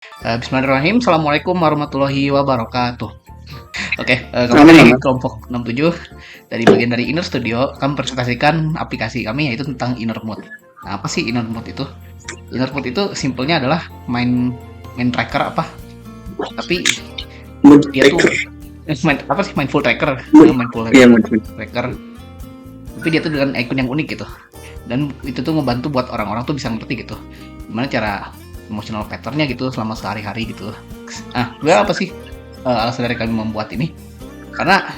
Bismillahirrahmanirrahim. Assalamualaikum warahmatullahi wabarakatuh. Oke, kami Aman dari aman. kelompok 67 dari bagian dari Inner Studio, kami presentasikan aplikasi kami yaitu tentang Inner Mode. Nah, apa sih Inner Mode itu? Inner Mode itu simpelnya adalah main main tracker apa? Tapi Mood dia tuh tracker. main apa sih mindful tracker? Mood. Mindful Iya mood. tracker. Tapi dia tuh dengan icon yang unik gitu. Dan itu tuh ngebantu buat orang-orang tuh bisa ngerti gitu. Gimana cara emotional patternnya gitu selama sehari-hari gitu. Nah, sebenarnya apa sih alasan dari kami membuat ini? Karena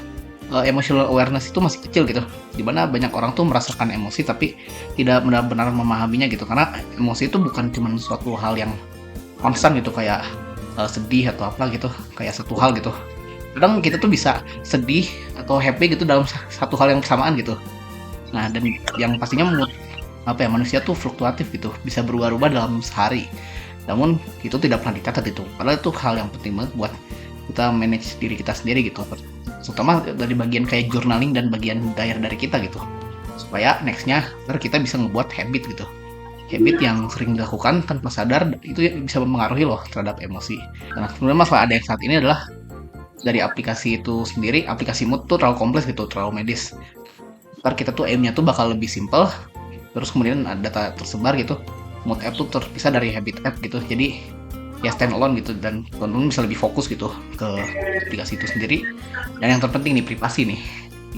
emotional awareness itu masih kecil gitu, dimana banyak orang tuh merasakan emosi tapi tidak benar-benar memahaminya gitu, karena emosi itu bukan cuma suatu hal yang konstan gitu, kayak sedih atau apa gitu, kayak satu hal gitu. Kadang kita tuh bisa sedih atau happy gitu dalam satu hal yang bersamaan gitu. Nah, dan yang pastinya apa ya, manusia tuh fluktuatif gitu, bisa berubah-ubah dalam sehari. Namun itu tidak pernah dicatat itu. Padahal itu hal yang penting banget buat kita manage diri kita sendiri gitu. Terutama dari bagian kayak journaling dan bagian diary dari kita gitu. Supaya nextnya ntar kita bisa ngebuat habit gitu. Habit yang sering dilakukan tanpa sadar itu bisa mempengaruhi loh terhadap emosi. Nah, sebenarnya masalah ada yang saat ini adalah dari aplikasi itu sendiri, aplikasi mood tuh terlalu kompleks gitu, terlalu medis. Ntar kita tuh aimnya tuh bakal lebih simple, terus kemudian ada data tersebar gitu, mood app tuh terpisah dari habit app gitu, jadi ya stand alone gitu, dan teman-teman bisa lebih fokus gitu ke aplikasi itu sendiri. Dan yang terpenting nih, privasi nih,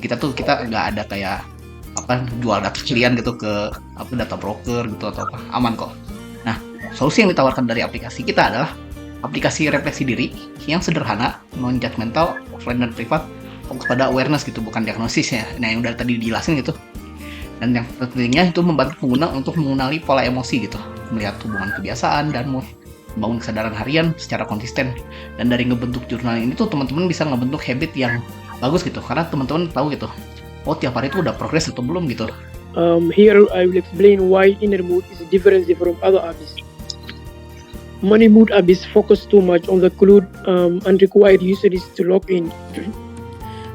kita nggak ada kayak apa jual data kalian gitu ke apa data broker gitu atau apa, aman kok. Nah, solusi yang ditawarkan dari aplikasi kita adalah aplikasi refleksi diri yang sederhana, non judgmental, offline dan privat, fokus pada awareness gitu, bukan diagnosis ya. Nah, yang udah tadi dijelasin gitu. Dan yang pentingnya itu membantu pengguna untuk mengenali pola emosi gitu, melihat hubungan kebiasaan dan membangun kesadaran harian secara konsisten. Dan dari ngebentuk jurnal ini tuh teman-teman bisa ngebentuk habit yang bagus gitu, karena teman-teman tahu gitu, oh tiap hari itu udah progres atau belum gitu. Here I will explain why inner mood is different from other apps. Many mood apps focus too much on the cloud and require users to log in,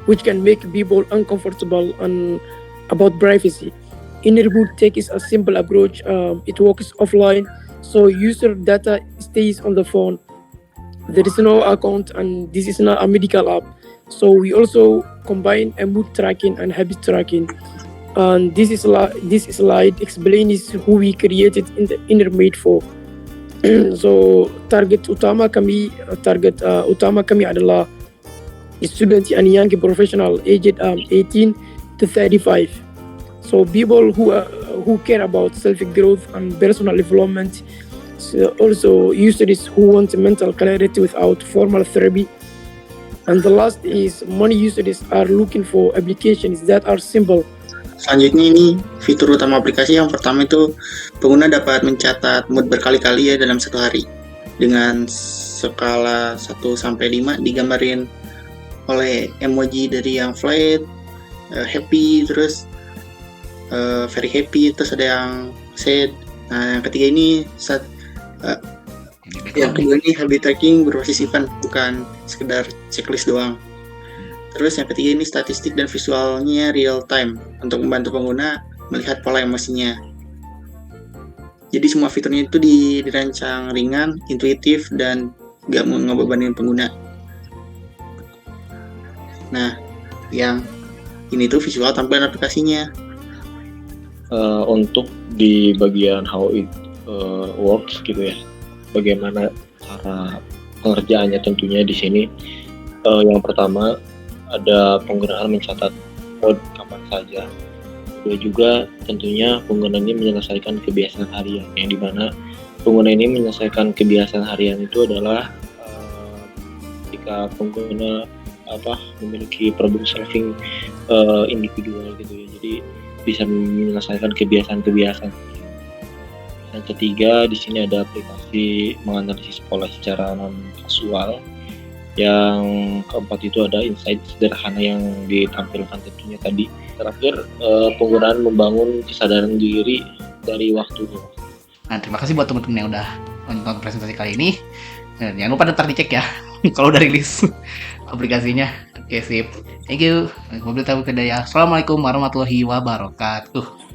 which can make people uncomfortable and about privacy. Inner mood takes a simple approach. It works offline, so user data stays on the phone. There is no account, and this is not a medical app. So we also combine a mood tracking and habit tracking. And this slide explains who we created in the inner made for. So target utama kami adalah student and young professional aged 18 to 35. So people who care about self growth and personal development. So also users who want mental clarity without formal therapy. And the last is many users are looking for applications that are simple. Selanjutnya ini fitur utama aplikasi. Yang pertama itu pengguna dapat mencatat mood berkali-kali ya dalam satu hari dengan skala 1 sampai 5 digambarin oleh emoji dari yang flat, happy, terus very happy, terus ada yang sad. Nah, yang ketiga ini yang kedua ini habit tracking berbasis event, bukan sekedar checklist doang. Terus yang ketiga ini statistik dan visualnya real time untuk membantu pengguna melihat pola emosinya. Jadi semua fiturnya itu dirancang ringan, intuitif, dan gak ngebebanin pengguna. Nah, yang ini tuh visual tampilan aplikasinya. Untuk di bagian how it works gitu ya, bagaimana cara pengerjaannya tentunya di sini. Yang pertama ada penggunaan mencatat mode kapan saja. Kedua juga tentunya pengguna ini menyelesaikan kebiasaan harian, yang dimana pengguna ini menyelesaikan kebiasaan harian itu adalah jika pengguna memiliki problem solving individual gitu ya, jadi bisa menyelesaikan kebiasaan-kebiasaan. Yang ketiga di sini ada aplikasi menganalisis pola secara non kasual. Yang keempat itu ada insight sederhana yang ditampilkan tentunya tadi. Terakhir penggunaan membangun kesadaran diri dari waktu ke waktu. Nah, terima kasih buat teman-teman yang udah nonton presentasi kali ini. Dan jangan lupa ntar dicek ya kalau udah rilis aplikasinya. Oke, sip. Thank you. Mobil tahu kedaya. Assalamualaikum warahmatullahi wabarakatuh.